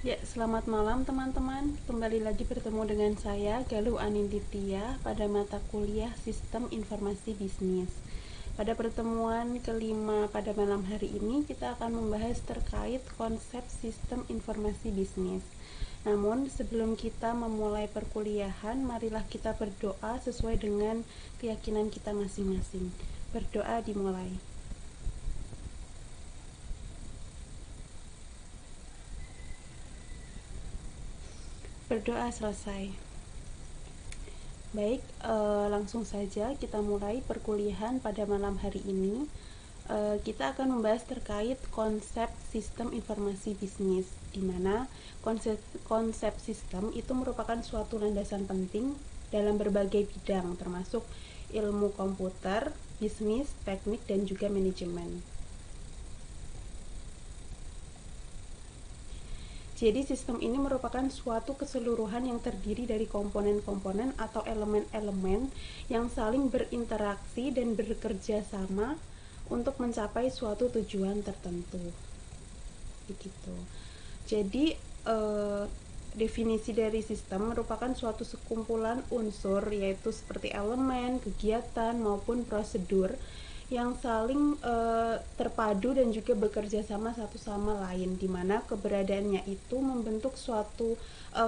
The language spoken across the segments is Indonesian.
Ya, selamat malam teman-teman. Kembali lagi bertemu dengan saya, Galuh Aninditya, pada mata kuliah Sistem Informasi Bisnis. Pada pertemuan kelima pada malam hari ini, kita akan membahas terkait konsep sistem informasi bisnis. Namun, sebelum kita memulai perkuliahan, marilah kita berdoa sesuai dengan keyakinan kita masing-masing. Berdoa dimulai. Berdoa selesai. Baik, langsung saja kita mulai perkuliahan pada malam hari ini. Kita akan membahas terkait konsep sistem informasi bisnis, di mana konsep sistem itu merupakan suatu landasan penting dalam berbagai bidang, termasuk ilmu komputer, bisnis, teknik, dan juga manajemen. Jadi sistem ini merupakan suatu keseluruhan yang terdiri dari komponen-komponen atau elemen-elemen yang saling berinteraksi dan bekerja sama untuk mencapai suatu tujuan tertentu. Begitu. Jadi definisi dari sistem merupakan suatu sekumpulan unsur, yaitu seperti elemen, kegiatan maupun prosedur yang saling terpadu dan juga bekerja sama satu sama lain, di mana keberadaannya itu membentuk suatu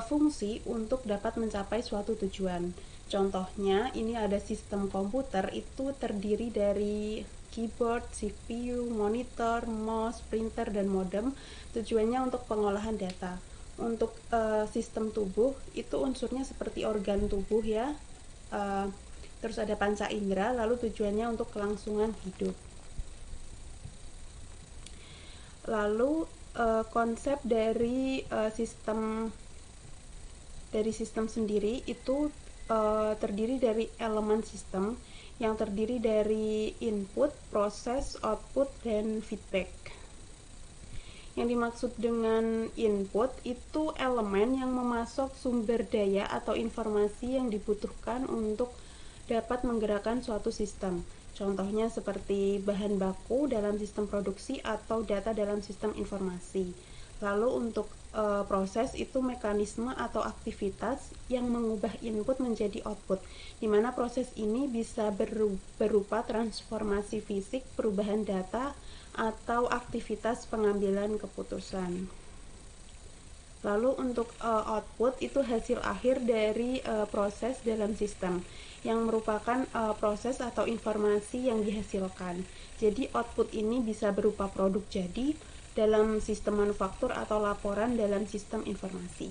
fungsi untuk dapat mencapai suatu tujuan. Contohnya, ini ada sistem komputer, itu terdiri dari keyboard, CPU, monitor, mouse, printer, dan modem. Tujuannya untuk pengolahan data. Untuk sistem tubuh, itu unsurnya seperti organ tubuh ya. Terus ada panca indera, lalu tujuannya untuk kelangsungan hidup. Lalu konsep dari sistem sendiri itu terdiri dari elemen sistem yang terdiri dari input, proses, output, dan feedback. Yang dimaksud dengan input itu elemen yang memasok sumber daya atau informasi yang dibutuhkan untuk dapat menggerakkan suatu sistem. Contohnya seperti bahan baku dalam sistem produksi atau data dalam sistem informasi. Lalu untuk proses itu mekanisme atau aktivitas yang mengubah input menjadi output, di mana proses ini bisa berupa transformasi fisik, perubahan data, atau aktivitas pengambilan keputusan. Lalu untuk output itu hasil akhir dari proses dalam sistem yang merupakan proses atau informasi yang dihasilkan. Jadi output ini bisa berupa produk jadi dalam sistem manufaktur atau laporan dalam sistem informasi.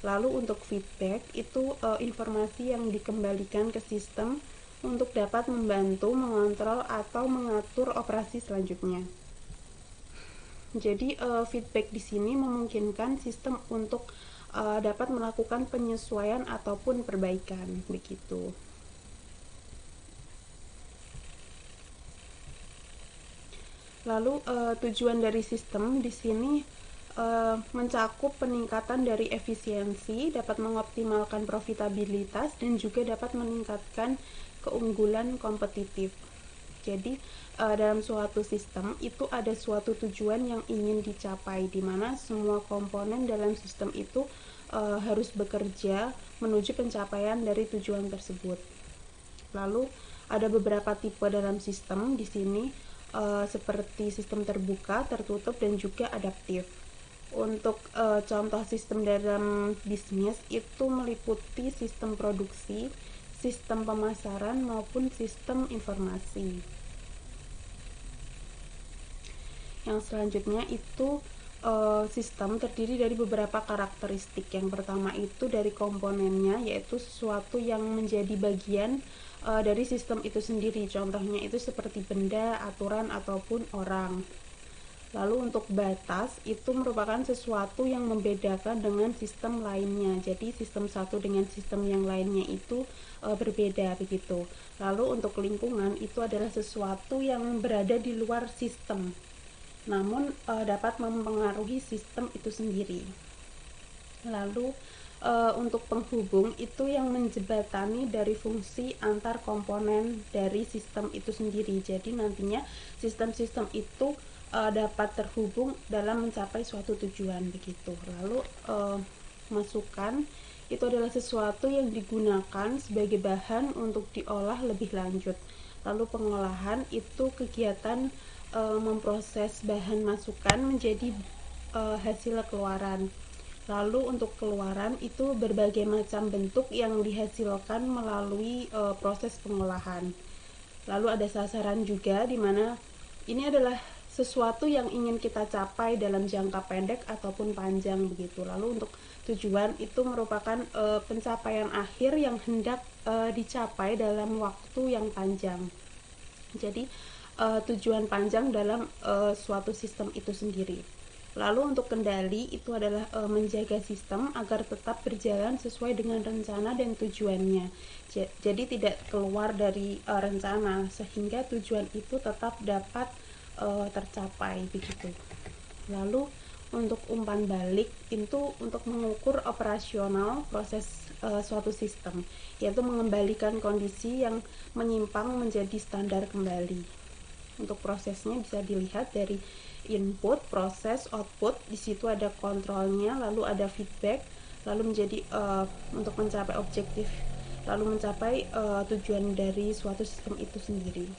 Lalu untuk feedback itu informasi yang dikembalikan ke sistem untuk dapat membantu mengontrol atau mengatur operasi selanjutnya. Jadi feedback di sini memungkinkan sistem untuk dapat melakukan penyesuaian ataupun perbaikan begitu. Lalu tujuan dari sistem di sini mencakup peningkatan dari efisiensi, dapat mengoptimalkan profitabilitas, dan juga dapat meningkatkan keunggulan kompetitif. Jadi dalam suatu sistem itu ada suatu tujuan yang ingin dicapai, di mana semua komponen dalam sistem itu harus bekerja menuju pencapaian dari tujuan tersebut. Lalu ada beberapa tipe dalam sistem di sini seperti sistem terbuka, tertutup, dan juga adaptif. Untuk contoh sistem dalam bisnis itu meliputi sistem produksi, sistem pemasaran, maupun sistem informasi. Yang selanjutnya itu sistem terdiri dari beberapa karakteristik. Yang pertama itu dari komponennya, yaitu sesuatu yang menjadi bagian dari sistem itu sendiri. Contohnya itu seperti benda, aturan, ataupun orang. Lalu untuk batas itu merupakan sesuatu yang membedakan dengan sistem lainnya. Jadi sistem satu dengan sistem yang lainnya itu berbeda begitu. Lalu untuk lingkungan itu adalah sesuatu yang berada di luar sistem, namun dapat mempengaruhi sistem itu sendiri. Lalu untuk penghubung itu yang menjembatani dari fungsi antar komponen dari sistem itu sendiri. Jadi nantinya sistem-sistem itu dapat terhubung dalam mencapai suatu tujuan begitu. Lalu masukan itu adalah sesuatu yang digunakan sebagai bahan untuk diolah lebih lanjut. Lalu pengolahan itu kegiatan memproses bahan masukan menjadi hasil keluaran. Lalu untuk keluaran itu berbagai macam bentuk yang dihasilkan melalui proses pengolahan. Lalu ada sasaran juga, di mana ini adalah sesuatu yang ingin kita capai dalam jangka pendek ataupun panjang begitu. Lalu untuk tujuan itu merupakan pencapaian akhir yang hendak dicapai dalam waktu yang panjang. Jadi tujuan panjang dalam suatu sistem itu sendiri. Lalu untuk kendali itu adalah menjaga sistem agar tetap berjalan sesuai dengan rencana dan tujuannya. Jadi tidak keluar dari rencana, sehingga tujuan itu tetap dapat tercapai begitu. Lalu untuk umpan balik itu untuk mengukur operasional proses suatu sistem, yaitu mengembalikan kondisi yang menyimpang menjadi standar kembali. Untuk prosesnya bisa dilihat dari input, proses, output. Di situ ada kontrolnya, lalu ada feedback, lalu menjadi untuk mencapai objektif, lalu mencapai tujuan dari suatu sistem itu sendiri.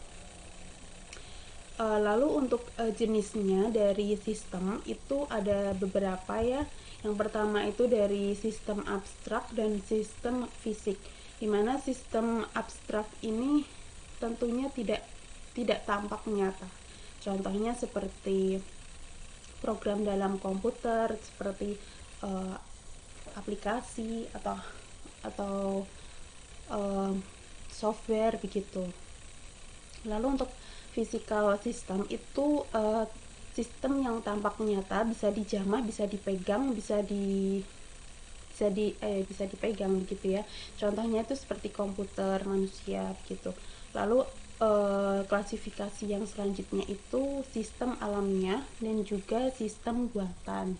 Lalu untuk jenisnya dari sistem itu ada beberapa ya. Yang pertama itu dari sistem abstrak dan sistem fisik. Dimana sistem abstrak ini tentunya tidak tampak nyata. Contohnya seperti program dalam komputer, seperti aplikasi atau software begitu. Lalu untuk physical system itu sistem yang tampak nyata, bisa dijamah, bisa dipegang, bisa dipegang begitu ya. Contohnya itu seperti komputer manusia gitu. Lalu klasifikasi yang selanjutnya itu sistem alamiah dan juga sistem buatan.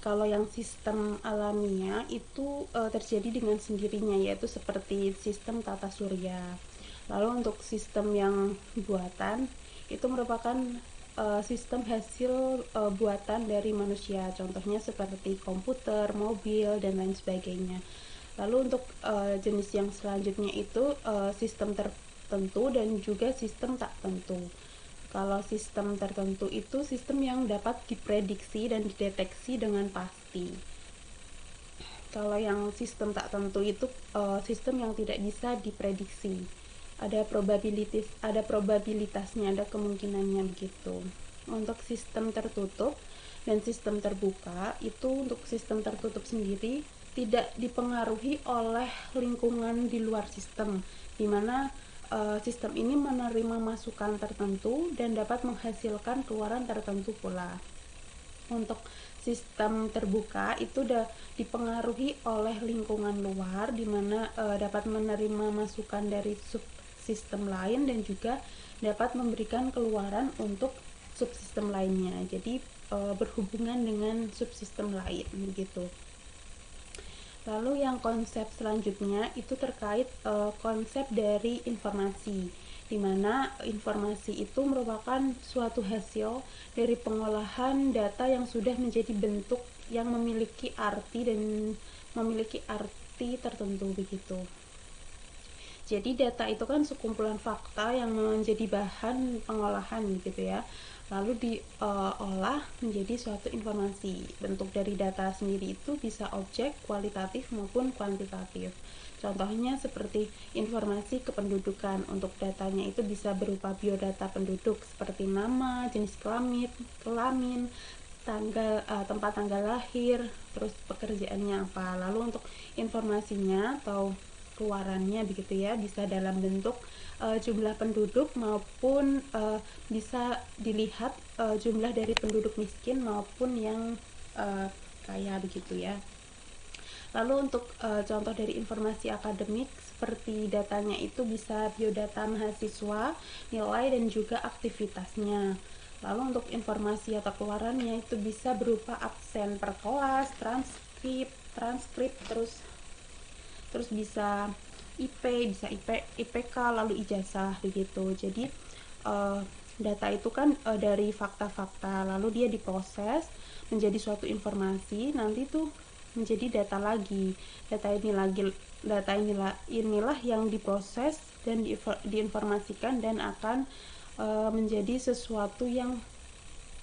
Kalau yang sistem alamiah itu terjadi dengan sendirinya, yaitu seperti sistem tata surya. Lalu untuk sistem yang buatan itu merupakan sistem hasil buatan dari manusia, contohnya seperti komputer, mobil, dan lain sebagainya. Lalu untuk jenis yang selanjutnya itu sistem tertentu dan juga sistem tak tentu. Kalau sistem tertentu itu sistem yang dapat diprediksi dan dideteksi dengan pasti. Kalau yang sistem tak tentu itu sistem yang tidak bisa diprediksi. Ada probabilitasnya, ada kemungkinannya begitu. Untuk sistem tertutup dan sistem terbuka itu, untuk sistem tertutup sendiri tidak dipengaruhi oleh lingkungan di luar sistem, di mana sistem ini menerima masukan tertentu dan dapat menghasilkan keluaran tertentu pula. Untuk sistem terbuka itu dipengaruhi oleh lingkungan luar, di mana dapat menerima masukan dari subsistem lain dan juga dapat memberikan keluaran untuk subsistem lainnya. Jadi berhubungan dengan subsistem lain begitu. Lalu yang konsep selanjutnya itu terkait konsep dari informasi, di mana informasi itu merupakan suatu hasil dari pengolahan data yang sudah menjadi bentuk yang memiliki arti tertentu begitu. Jadi data itu kan sekumpulan fakta yang menjadi bahan pengolahan gitu ya. Lalu diolah menjadi suatu informasi. Bentuk dari data sendiri itu bisa objek, kualitatif maupun kuantitatif. Contohnya seperti informasi kependudukan. Untuk datanya itu bisa berupa biodata penduduk seperti nama, jenis kelamin, tempat tanggal lahir, terus pekerjaannya apa. Lalu untuk informasinya atau keluarannya begitu ya, bisa dalam bentuk jumlah penduduk maupun bisa dilihat jumlah dari penduduk miskin maupun yang kaya begitu ya. Lalu untuk contoh dari informasi akademik seperti datanya itu bisa biodata mahasiswa, nilai dan juga aktivitasnya. Lalu untuk informasi atau keluarannya itu bisa berupa absen per kelas, transkrip, terus bisa IP, bisa IPK, lalu ijazah begitu. Jadi data itu kan dari fakta-fakta, lalu dia diproses menjadi suatu informasi, nanti tuh menjadi data lagi. Data inilah yang diproses dan diinformasikan dan akan menjadi sesuatu yang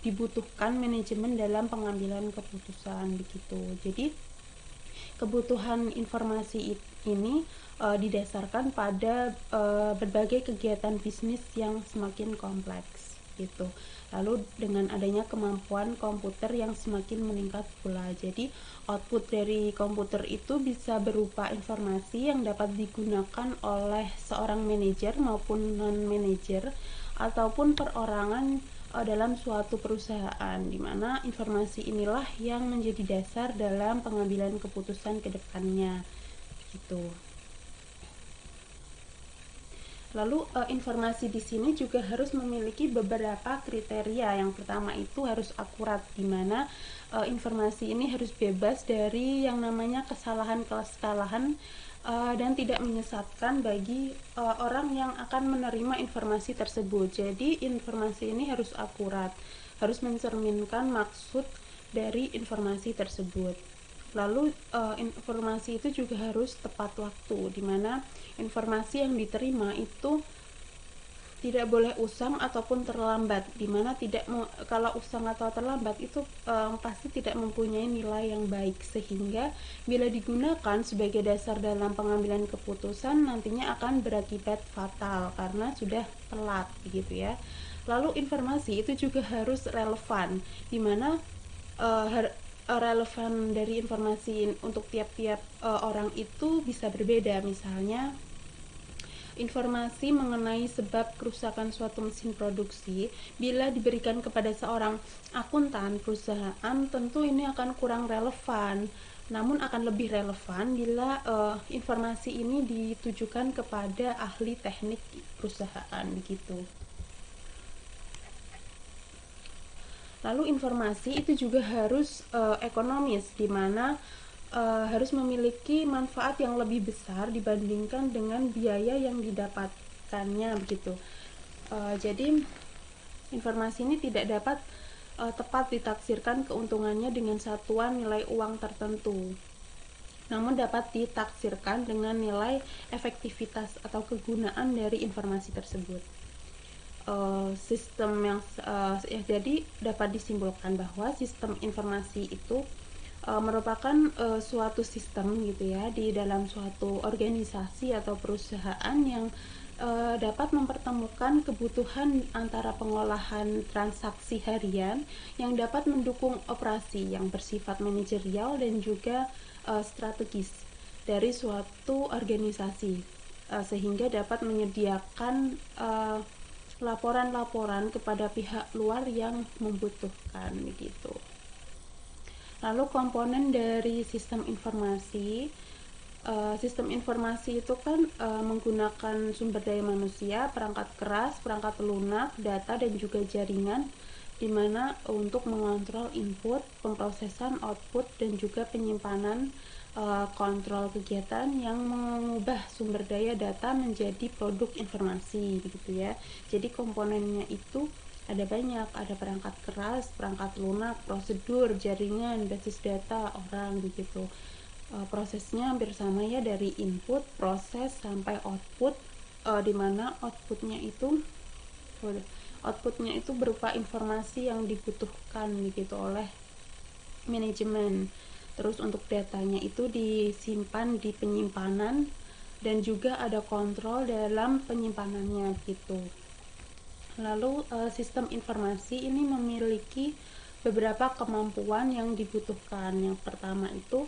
dibutuhkan manajemen dalam pengambilan keputusan begitu. Jadi kebutuhan informasi ini didasarkan pada berbagai kegiatan bisnis yang semakin kompleks gitu. Lalu dengan adanya kemampuan komputer yang semakin meningkat pula. Jadi output dari komputer itu bisa berupa informasi yang dapat digunakan oleh seorang manajer maupun non-manajer ataupun perorangan dalam suatu perusahaan, di mana informasi inilah yang menjadi dasar dalam pengambilan keputusan ke depannya gitu. Lalu informasi di sini juga harus memiliki beberapa kriteria. Yang pertama itu harus akurat, di mana informasi ini harus bebas dari yang namanya kesalahan-kesalahan dan tidak menyesatkan bagi orang yang akan menerima informasi tersebut. Jadi informasi ini harus akurat, harus mencerminkan maksud dari informasi tersebut. Lalu informasi itu juga harus tepat waktu, di mana informasi yang diterima itu tidak boleh usang ataupun terlambat, dimana kalau usang atau terlambat itu pasti tidak mempunyai nilai yang baik, sehingga bila digunakan sebagai dasar dalam pengambilan keputusan nantinya akan berakibat fatal karena sudah telat begitu ya. Lalu informasi itu juga harus relevan, dimana relevan dari informasi untuk tiap-tiap orang itu bisa berbeda. Misalnya informasi mengenai sebab kerusakan suatu mesin produksi bila diberikan kepada seorang akuntan perusahaan, tentu ini akan kurang relevan. Namun akan lebih relevan bila informasi ini ditujukan kepada ahli teknik perusahaan gitu. Lalu informasi itu juga harus ekonomis, di mana harus memiliki manfaat yang lebih besar dibandingkan dengan biaya yang didapatkannya begitu. Jadi informasi ini tidak dapat tepat ditaksirkan keuntungannya dengan satuan nilai uang tertentu, namun dapat ditaksirkan dengan nilai efektivitas atau kegunaan dari informasi tersebut. Jadi dapat disimpulkan bahwa sistem informasi itu merupakan suatu sistem gitu ya di dalam suatu organisasi atau perusahaan yang dapat mempertemukan kebutuhan antara pengolahan transaksi harian yang dapat mendukung operasi yang bersifat manajerial dan juga strategis dari suatu organisasi, sehingga dapat menyediakan laporan-laporan kepada pihak luar yang membutuhkan begitu. Lalu komponen dari sistem informasi itu kan menggunakan sumber daya manusia, perangkat keras, perangkat lunak, data dan juga jaringan, di mana untuk mengontrol input, pemrosesan, output dan juga penyimpanan, kontrol kegiatan yang mengubah sumber daya data menjadi produk informasi begitu ya. Jadi komponennya itu ada banyak, ada perangkat keras, perangkat lunak, prosedur, jaringan, basis data, orang begitu. Prosesnya hampir sama ya, dari input, proses sampai output, di mana outputnya itu berupa informasi yang dibutuhkan begitu oleh manajemen. Terus untuk datanya itu disimpan di penyimpanan dan juga ada kontrol dalam penyimpanannya gitu. Lalu sistem informasi ini memiliki beberapa kemampuan yang dibutuhkan. Yang pertama itu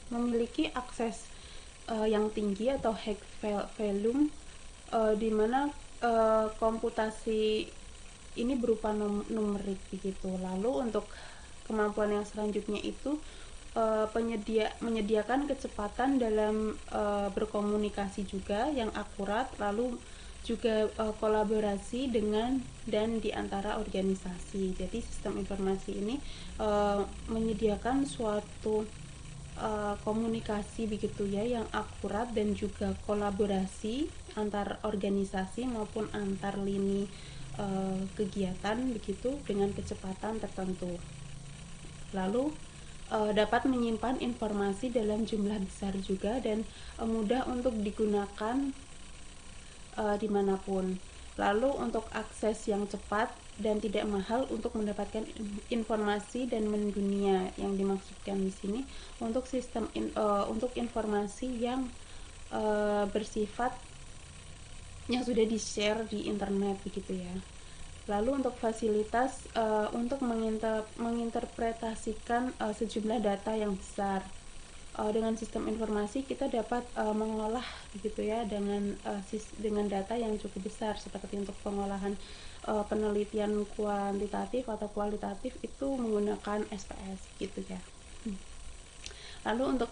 memiliki akses yang tinggi atau high volume, di mana komputasi ini berupa numerik begitu. Lalu untuk kemampuan yang selanjutnya itu menyediakan kecepatan dalam berkomunikasi juga yang akurat, lalu juga kolaborasi dengan dan di antara organisasi. Jadi sistem informasi ini menyediakan suatu komunikasi begitu ya yang akurat dan juga kolaborasi antar organisasi maupun antar lini kegiatan begitu dengan kecepatan tertentu. Lalu dapat menyimpan informasi dalam jumlah besar juga dan mudah untuk digunakan dimanapun. Lalu untuk akses yang cepat dan tidak mahal untuk mendapatkan informasi dan mendunia, yang dimaksudkan di sini untuk sistem untuk informasi yang bersifat yang sudah di-share di internet begitu ya. Lalu untuk fasilitas untuk menginterpretasikan sejumlah data yang besar. Dengan sistem informasi kita dapat mengolah begitu ya dengan data yang cukup besar, seperti untuk pengolahan penelitian kuantitatif atau kualitatif itu menggunakan SPS gitu ya. Lalu untuk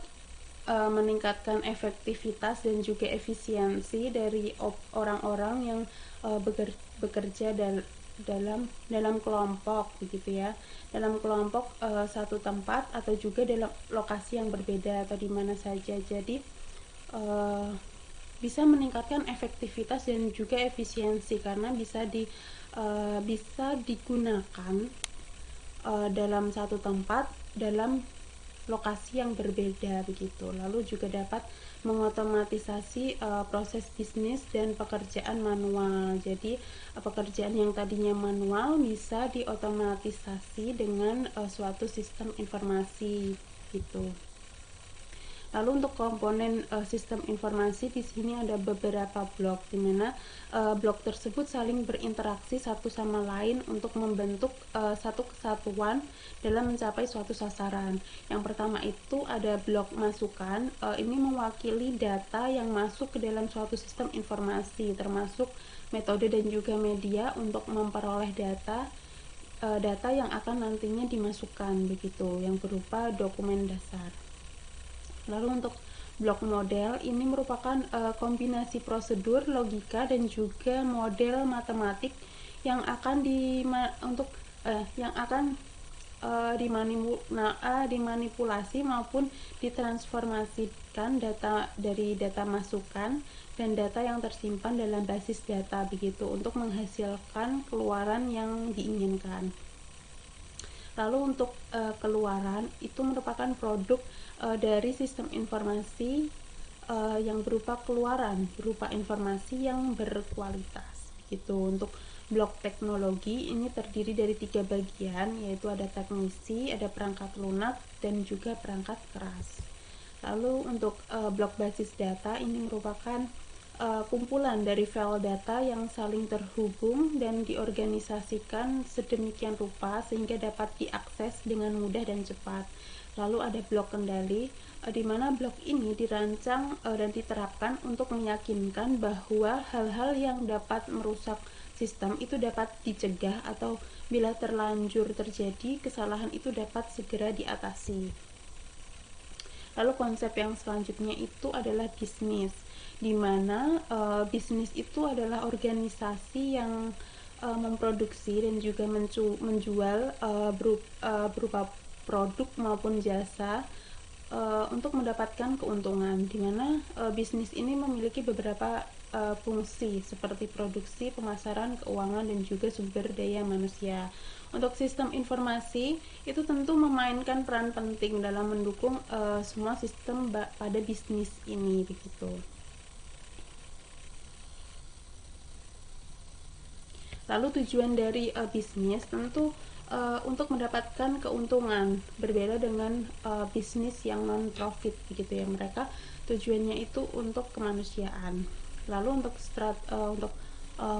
meningkatkan efektivitas dan juga efisiensi dari orang-orang yang bekerja dalam kelompok begitu ya, dalam kelompok satu tempat atau juga dalam lokasi yang berbeda atau di mana saja. Jadi bisa meningkatkan efektivitas dan juga efisiensi karena bisa digunakan dalam satu tempat dalam lokasi yang berbeda begitu. Lalu juga dapat mengotomatisasi proses bisnis dan pekerjaan manual. Jadi pekerjaan yang tadinya manual bisa diotomatisasi dengan suatu sistem informasi gitu. Lalu untuk komponen sistem informasi di sini ada beberapa blok, di mana blok tersebut saling berinteraksi satu sama lain untuk membentuk satu kesatuan dalam mencapai suatu sasaran. Yang pertama itu ada blok masukan. Ini mewakili data yang masuk ke dalam suatu sistem informasi, termasuk metode dan juga media untuk memperoleh data yang akan nantinya dimasukkan begitu, yang berupa dokumen dasar. Lalu untuk blok model ini merupakan kombinasi prosedur, logika dan juga model matematik yang akan dimanipulasi maupun ditransformasikan dari data masukan dan data yang tersimpan dalam basis data begitu untuk menghasilkan keluaran yang diinginkan. Lalu untuk keluaran itu merupakan produk dari sistem informasi yang berupa keluaran, berupa informasi yang berkualitas gitu. Untuk blok teknologi ini terdiri dari 3 bagian, yaitu ada teknisi, ada perangkat lunak dan juga perangkat keras. Lalu untuk blok basis data ini merupakan kumpulan dari file data yang saling terhubung dan diorganisasikan sedemikian rupa sehingga dapat diakses dengan mudah dan cepat. Lalu ada blok kendali, di mana blok ini dirancang dan diterapkan untuk meyakinkan bahwa hal-hal yang dapat merusak sistem itu dapat dicegah atau bila terlanjur terjadi, kesalahan itu dapat segera diatasi. Lalu konsep yang selanjutnya itu adalah bisnis, di mana bisnis itu adalah organisasi yang memproduksi dan juga menjual berupa produk maupun jasa untuk mendapatkan keuntungan, di mana bisnis ini memiliki beberapa fungsi seperti produksi, pemasaran, keuangan, dan juga sumber daya manusia. Untuk sistem informasi itu tentu memainkan peran penting dalam mendukung semua sistem pada bisnis ini begitu. Lalu tujuan dari bisnis tentu untuk mendapatkan keuntungan, berbeda dengan bisnis yang non-profit begitu ya. Mereka tujuannya itu untuk kemanusiaan. Lalu untuk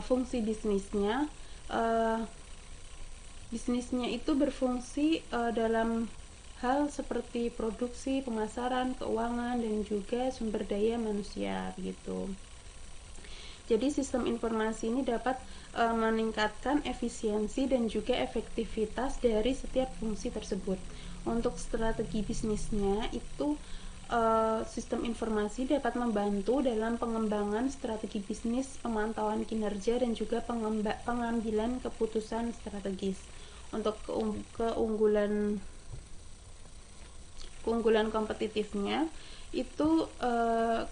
fungsi bisnisnya itu berfungsi dalam hal seperti produksi, pemasaran, keuangan, dan juga sumber daya manusia begitu. Jadi sistem informasi ini dapat meningkatkan efisiensi dan juga efektivitas dari setiap fungsi tersebut. Untuk strategi bisnisnya itu sistem informasi dapat membantu dalam pengembangan strategi bisnis, pemantauan kinerja, dan juga pengambilan keputusan strategis. Untuk keunggulan keunggulan kompetitifnya itu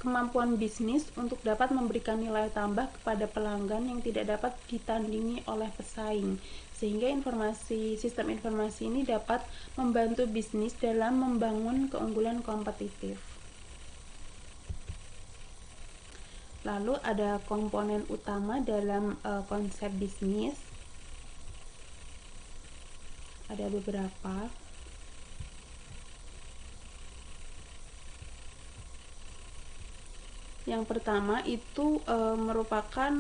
kemampuan bisnis untuk dapat memberikan nilai tambah kepada pelanggan yang tidak dapat ditandingi oleh pesaing, sehingga sistem informasi ini dapat membantu bisnis dalam membangun keunggulan kompetitif. Lalu ada komponen utama dalam konsep bisnis, ada beberapa. Yang pertama itu merupakan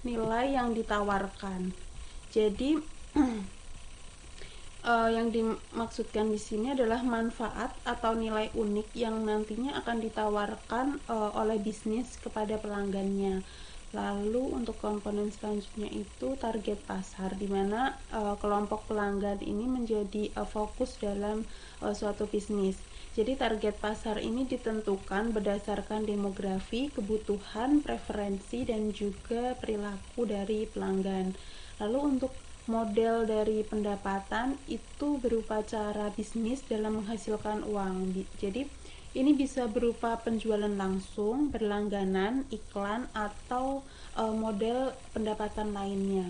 nilai yang ditawarkan. Jadi yang dimaksudkan di sini adalah manfaat atau nilai unik yang nantinya akan ditawarkan oleh bisnis kepada pelanggannya. Lalu untuk komponen selanjutnya itu target pasar, di mana kelompok pelanggan ini menjadi fokus dalam suatu bisnis. Jadi target pasar ini ditentukan berdasarkan demografi, kebutuhan, preferensi, dan juga perilaku dari pelanggan. Lalu untuk model dari pendapatan itu berupa cara bisnis dalam menghasilkan uang. Jadi ini bisa berupa penjualan langsung, berlangganan, iklan, atau model pendapatan lainnya.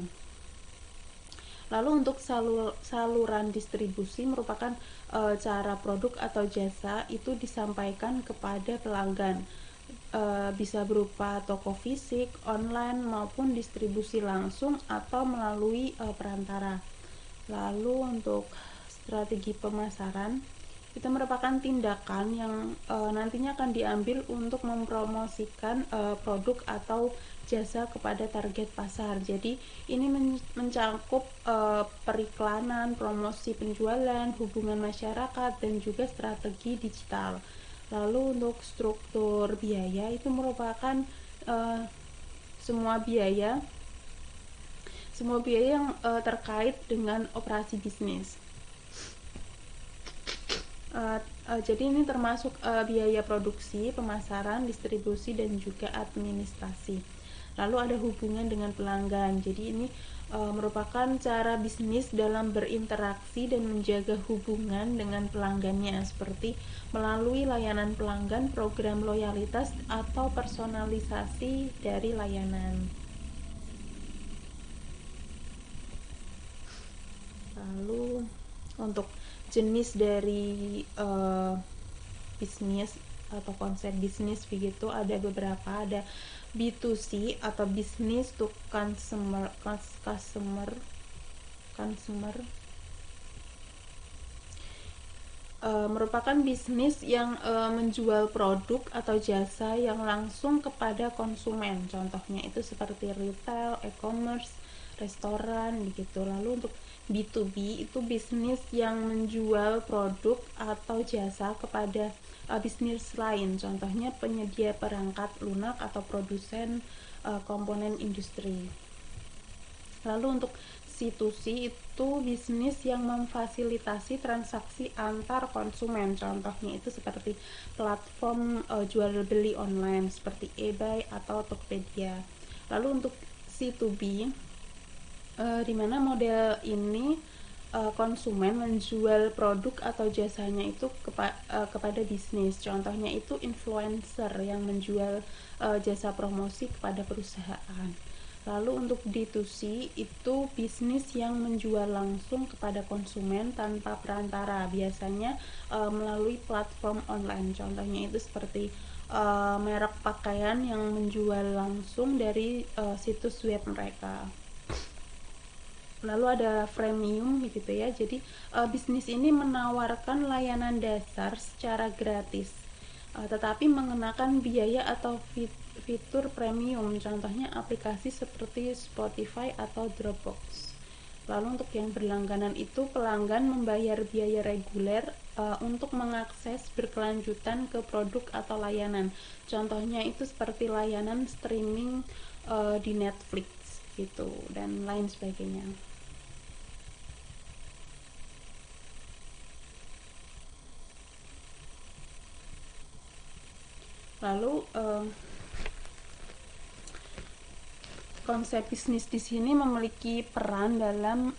Lalu untuk saluran distribusi merupakan cara produk atau jasa itu disampaikan kepada pelanggan. Bisa berupa toko fisik, online, maupun distribusi langsung atau melalui perantara. Lalu untuk strategi pemasaran itu merupakan tindakan yang nantinya akan diambil untuk mempromosikan produk atau jasa kepada target pasar. Jadi ini mencakup periklanan, promosi penjualan, hubungan masyarakat, dan juga strategi digital. Lalu untuk struktur biaya itu merupakan semua biaya yang terkait dengan operasi bisnis. Jadi ini termasuk biaya produksi, pemasaran, distribusi, dan juga administrasi. Lalu ada hubungan dengan pelanggan. Jadi ini merupakan cara bisnis dalam berinteraksi dan menjaga hubungan dengan pelanggannya, seperti melalui layanan pelanggan, program loyalitas, atau personalisasi dari layanan. Lalu untuk jenis dari bisnis atau konsep bisnis begitu ada beberapa. Ada B2C atau business to consumer merupakan bisnis yang menjual produk atau jasa yang langsung kepada konsumen. Contohnya itu seperti retail, e-commerce, restoran begitu. Lalu untuk B2B itu bisnis yang menjual produk atau jasa kepada bisnis lain. Contohnya penyedia perangkat lunak atau produsen komponen industri. Lalu untuk C2C itu bisnis yang memfasilitasi transaksi antar konsumen. Contohnya itu seperti platform jual beli online seperti eBay atau Tokopedia. Lalu untuk C2B di mana model ini konsumen menjual produk atau jasanya itu kepada bisnis. Contohnya itu influencer yang menjual jasa promosi kepada perusahaan. Lalu untuk D2C itu bisnis yang menjual langsung kepada konsumen tanpa perantara, biasanya melalui platform online. Contohnya itu seperti merek pakaian yang menjual langsung dari situs web mereka. Lalu ada freemium gitu ya. Jadi bisnis ini menawarkan layanan dasar secara gratis, tetapi mengenakan biaya atau fitur premium. Contohnya aplikasi seperti Spotify atau Dropbox. Lalu untuk yang berlangganan itu pelanggan membayar biaya reguler untuk mengakses berkelanjutan ke produk atau layanan. Contohnya itu seperti layanan streaming di Netflix gitu dan lain sebagainya. Lalu konsep bisnis di sini memiliki peran dalam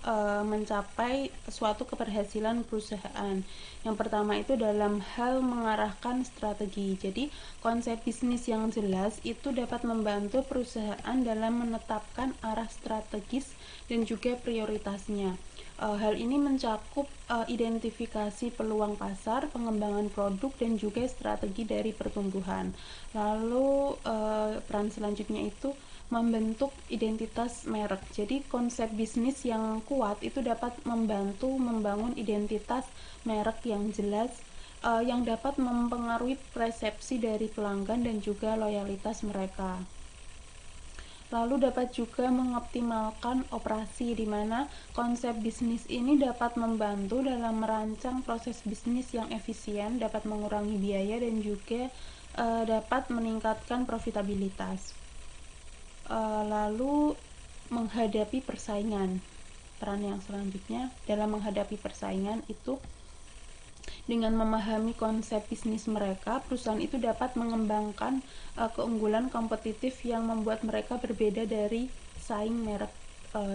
mencapai suatu keberhasilan perusahaan. Yang pertama itu dalam hal mengarahkan strategi. Jadi konsep bisnis yang jelas itu dapat membantu perusahaan dalam menetapkan arah strategis dan juga prioritasnya. Hal ini mencakup identifikasi peluang pasar, pengembangan produk, dan juga strategi dari pertumbuhan. Lalu peran selanjutnya itu membentuk identitas merek. Jadi konsep bisnis yang kuat itu dapat membantu membangun identitas merek yang jelas yang dapat mempengaruhi persepsi dari pelanggan dan juga loyalitas mereka. Lalu dapat juga mengoptimalkan operasi, di mana konsep bisnis ini dapat membantu dalam merancang proses bisnis yang efisien, dapat mengurangi biaya dan juga dapat meningkatkan profitabilitas. Lalu menghadapi persaingan. Peran yang selanjutnya dalam menghadapi persaingan itu dengan memahami konsep bisnis mereka, perusahaan itu dapat mengembangkan keunggulan kompetitif yang membuat mereka berbeda dari saing merek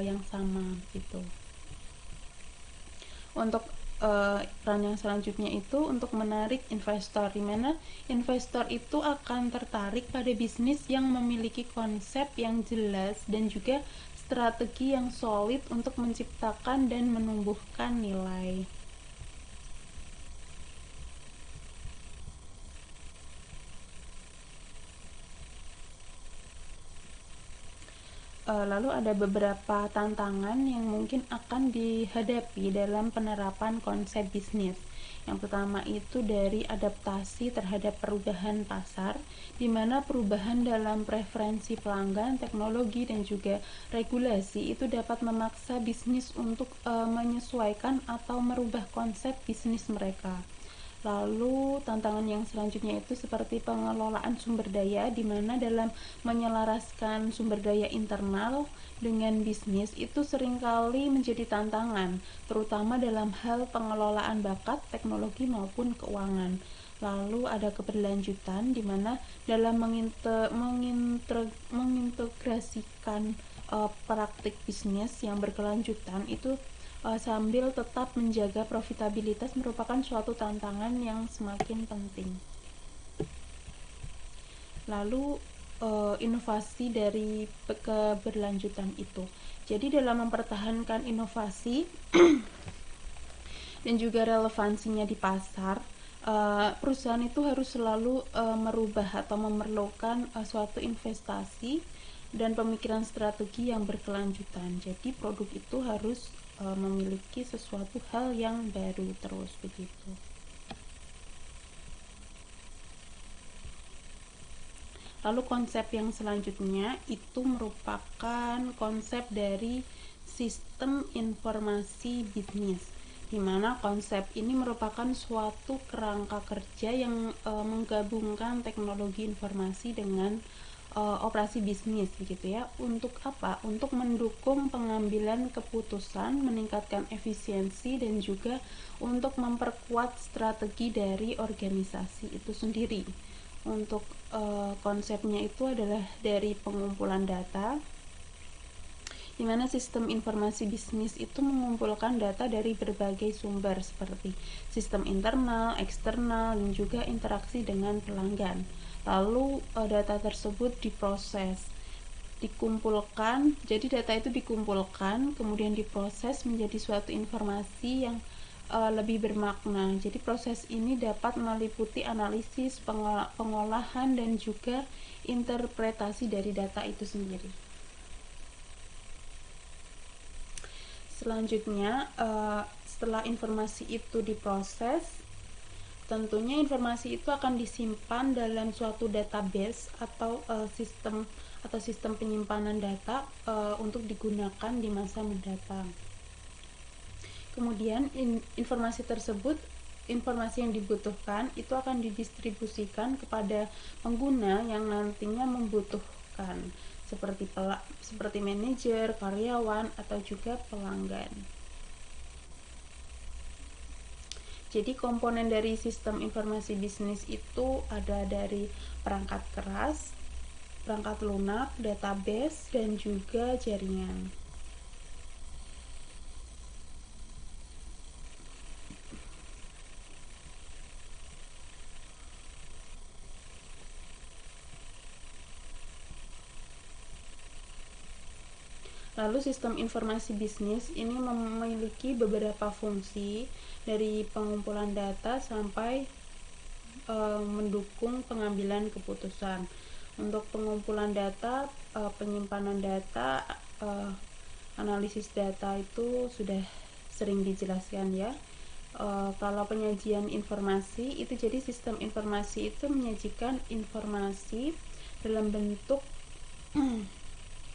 yang sama gitu. Untuk peran yang selanjutnya itu untuk menarik investor, di mana investor itu akan tertarik pada bisnis yang memiliki konsep yang jelas dan juga strategi yang solid untuk menciptakan dan menumbuhkan nilai. Lalu ada beberapa tantangan yang mungkin akan dihadapi dalam penerapan konsep bisnis. Yang pertama itu dari adaptasi terhadap perubahan pasar, di mana perubahan dalam preferensi pelanggan, teknologi, dan juga regulasi itu dapat memaksa bisnis untuk menyesuaikan atau merubah konsep bisnis mereka. Lalu tantangan yang selanjutnya itu seperti pengelolaan sumber daya, di mana dalam menyelaraskan sumber daya internal dengan bisnis itu seringkali menjadi tantangan, terutama dalam hal pengelolaan bakat, teknologi maupun keuangan. Lalu ada keberlanjutan, di mana dalam mengintegrasikan praktik bisnis yang berkelanjutan itu sambil tetap menjaga profitabilitas merupakan suatu tantangan yang semakin penting. Lalu inovasi dari keberlanjutan itu. Jadi dalam mempertahankan inovasi dan juga relevansinya di pasar, perusahaan itu harus selalu merubah atau memerlukan suatu investasi dan pemikiran strategi yang berkelanjutan. Jadi produk itu harus memiliki sesuatu hal yang baru terus begitu. Lalu konsep yang selanjutnya itu merupakan konsep dari sistem informasi bisnis, di mana konsep ini merupakan suatu kerangka kerja yang menggabungkan teknologi informasi dengan operasi bisnis gitu ya. Untuk apa? Untuk mendukung pengambilan keputusan, meningkatkan efisiensi, dan juga untuk memperkuat strategi dari organisasi itu sendiri. Untuk konsepnya itu adalah dari pengumpulan data, di mana sistem informasi bisnis itu mengumpulkan data dari berbagai sumber seperti sistem internal, eksternal, dan juga interaksi dengan pelanggan. Lalu data tersebut diproses, dikumpulkan. Jadi data itu dikumpulkan, kemudian diproses menjadi suatu informasi yang lebih bermakna. Jadi proses ini dapat meliputi analisis, pengolahan, dan juga interpretasi dari data itu sendiri. Selanjutnya, setelah informasi itu diproses, tentunya informasi itu akan disimpan dalam suatu database atau sistem penyimpanan data untuk digunakan di masa mendatang. Kemudian informasi yang dibutuhkan itu akan didistribusikan kepada pengguna yang nantinya membutuhkan, seperti manajer, karyawan, atau juga pelanggan. Jadi komponen dari sistem informasi bisnis itu ada dari perangkat keras, perangkat lunak, database, dan juga jaringan. Lalu sistem informasi bisnis ini memiliki beberapa fungsi dari pengumpulan data sampai mendukung pengambilan keputusan. Untuk pengumpulan data, penyimpanan data, analisis data itu sudah sering dijelaskan ya. Kalau penyajian informasi itu, jadi sistem informasi itu menyajikan informasi dalam bentuk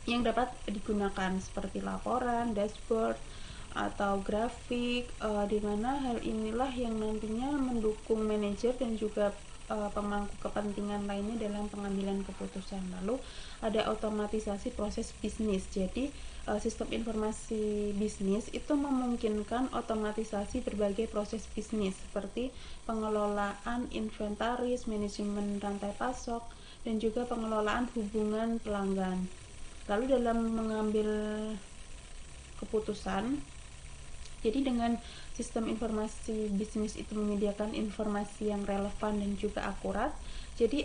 yang dapat digunakan seperti laporan, dashboard, atau grafik, di mana hal inilah yang nantinya mendukung manajer dan juga pemangku kepentingan lainnya dalam pengambilan keputusan. Lalu ada otomatisasi proses bisnis. Jadi sistem informasi bisnis itu memungkinkan otomatisasi berbagai proses bisnis seperti pengelolaan inventaris, manajemen rantai pasok, dan juga pengelolaan hubungan pelanggan. Lalu dalam mengambil keputusan, jadi dengan sistem informasi bisnis itu menyediakan informasi yang relevan dan juga akurat, jadi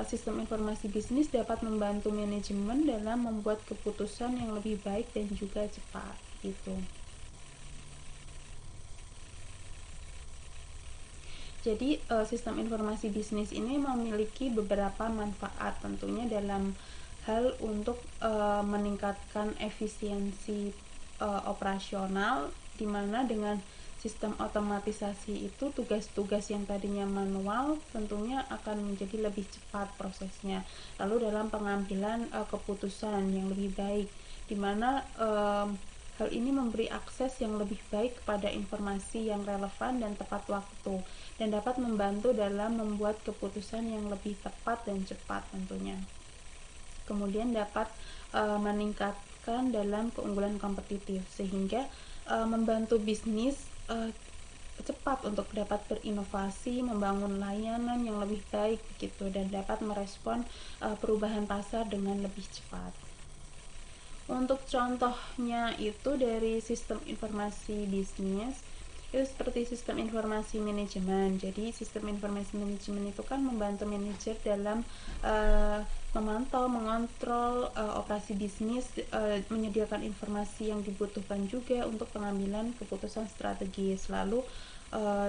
sistem informasi bisnis dapat membantu manajemen dalam membuat keputusan yang lebih baik dan juga cepat gitu. Jadi sistem informasi bisnis ini memiliki beberapa manfaat tentunya dalam hal untuk meningkatkan efisiensi operasional, di mana dengan sistem otomatisasi itu tugas-tugas yang tadinya manual tentunya akan menjadi lebih cepat prosesnya. Lalu dalam pengambilan keputusan yang lebih baik, di mana hal ini memberi akses yang lebih baik kepada informasi yang relevan dan tepat waktu, dan dapat membantu dalam membuat keputusan yang lebih tepat dan cepat tentunya. Kemudian dapat meningkatkan dalam keunggulan kompetitif, sehingga membantu bisnis cepat untuk dapat berinovasi, membangun layanan yang lebih baik begitu, dan dapat merespon perubahan pasar dengan lebih cepat. Untuk contohnya itu dari sistem informasi bisnis itu seperti sistem informasi manajemen. Jadi sistem informasi manajemen itu kan membantu manajer dalam memantau, mengontrol operasi bisnis, menyediakan informasi yang dibutuhkan juga untuk pengambilan keputusan strategis. Lalu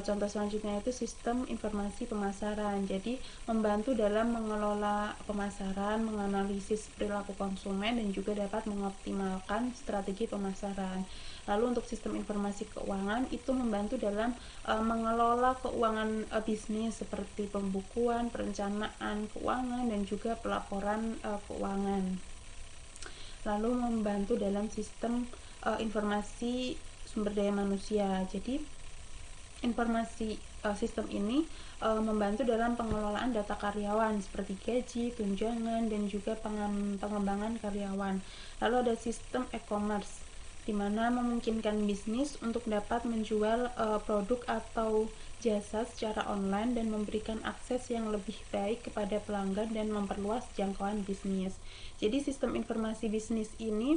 contoh selanjutnya itu sistem informasi pemasaran. Jadi membantu dalam mengelola pemasaran, menganalisis perilaku konsumen, dan juga dapat mengoptimalkan strategi pemasaran. Lalu untuk sistem informasi keuangan itu membantu dalam mengelola keuangan bisnis seperti pembukuan, perencanaan keuangan, dan juga pelaporan keuangan. Lalu membantu dalam sistem informasi sumber daya manusia. Jadi informasi sistem ini membantu dalam pengelolaan data karyawan seperti gaji, tunjangan, dan juga pengembangan karyawan. Lalu ada sistem e-commerce, di mana memungkinkan bisnis untuk dapat menjual produk atau jasa secara online dan memberikan akses yang lebih baik kepada pelanggan dan memperluas jangkauan bisnis. Jadi sistem informasi bisnis ini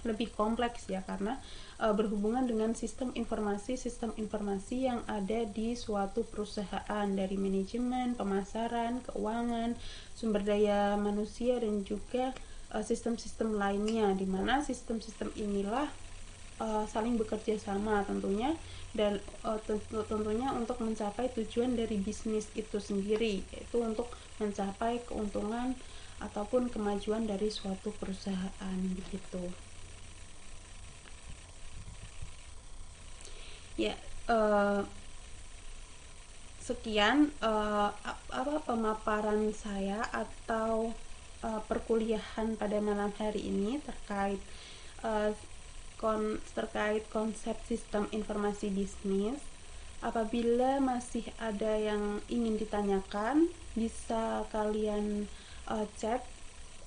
lebih kompleks ya, karena berhubungan dengan sistem informasi yang ada di suatu perusahaan, dari manajemen, pemasaran, keuangan, sumber daya manusia, dan juga sistem-sistem lainnya, di mana sistem-sistem inilah saling bekerja sama tentunya, dan tentunya untuk mencapai tujuan dari bisnis itu sendiri, yaitu untuk mencapai keuntungan ataupun kemajuan dari suatu perusahaan begitu. Ya, sekian pemaparan saya atau perkuliahan pada malam hari ini terkait konsep sistem informasi bisnis. Apabila masih ada yang ingin ditanyakan, bisa kalian chat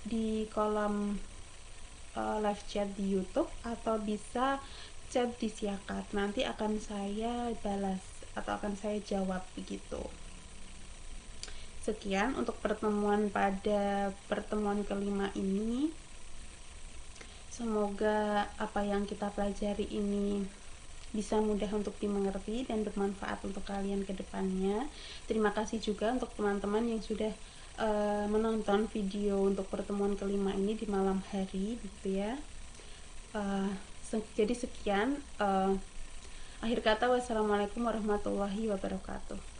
di kolom live chat di YouTube, atau bisa chat di Siakat. Nanti akan saya balas atau akan saya jawab begitu. Sekian untuk pertemuan pada pertemuan kelima ini. Semoga apa yang kita pelajari ini bisa mudah untuk dimengerti dan bermanfaat untuk kalian ke depannya. Terima kasih juga untuk teman-teman yang sudah menonton video untuk pertemuan kelima ini di malam hari gitu ya. Jadi sekian, akhir kata wassalamualaikum warahmatullahi wabarakatuh.